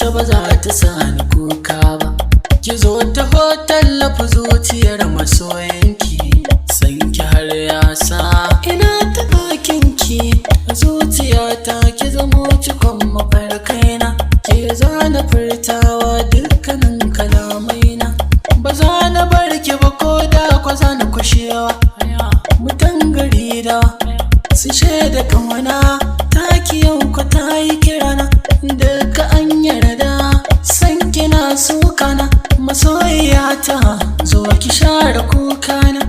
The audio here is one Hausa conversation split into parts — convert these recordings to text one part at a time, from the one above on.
ita ba za ta sani kuka ba. Ki zo ta hotel lafi zuciyar masoyanki, sanki har ya sa ina ta ɗakinki. Zuciyata ki zamo cikon mafarkaina, ke zana furtawa dukkanin kalamaina. Ba za na bar ki ba ko da kwa zana kushewa, mutan gari da su shaida kauna. Taki yau ko ta yi kirana, duka an yarda san kina sukana. Masoyiyata zo ki share kukana,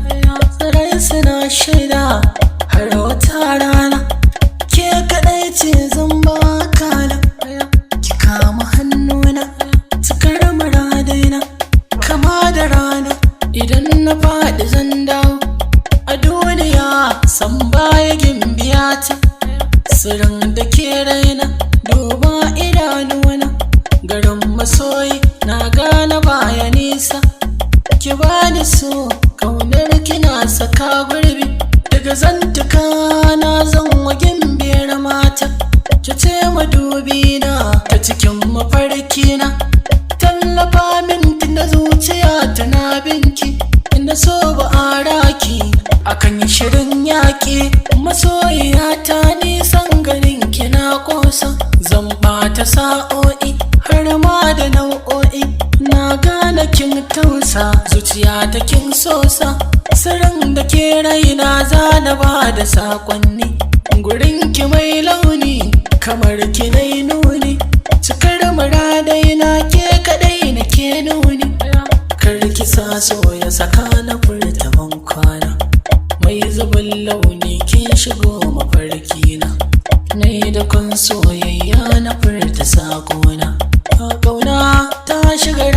tsarai suna shaida har wata rana. Ke kaɗai ce zan ba kana, ki kama hannuna cikar muradaina. Kama da rana idan na faɗi zan dawo, a duniya san baya gimbiyata. Sirrin da ke raina duba idanuna, garin masoyi na gane baya nisa. Ki bani so kaunar kina saka gurbi, daga zantuka na zan wa gimbiyar mata. Ki ce madubina ta cikin mafarkina, tallafa min tunda zuciya tana binki. Inda so ba a raki akan yi shirin yaƙi. Masoyiyata nisan ganin kina ƙosa, zan ɓata sa'o'i har ma da nau'o'i. Na gane kin tausa zuciya ta kin sosa, sirrin da ke raina zana ba da saƙonni. Gurin ki mai launi kamar ki nai nuni, cikar muradai na ke kaɗai na ke nuni. Kar ki sa so ya saka na furta ban kwana, mai zubin launi kin shigo mafarkina. Nai da kun soyayya na furta saƙona, ƙauna ta shiga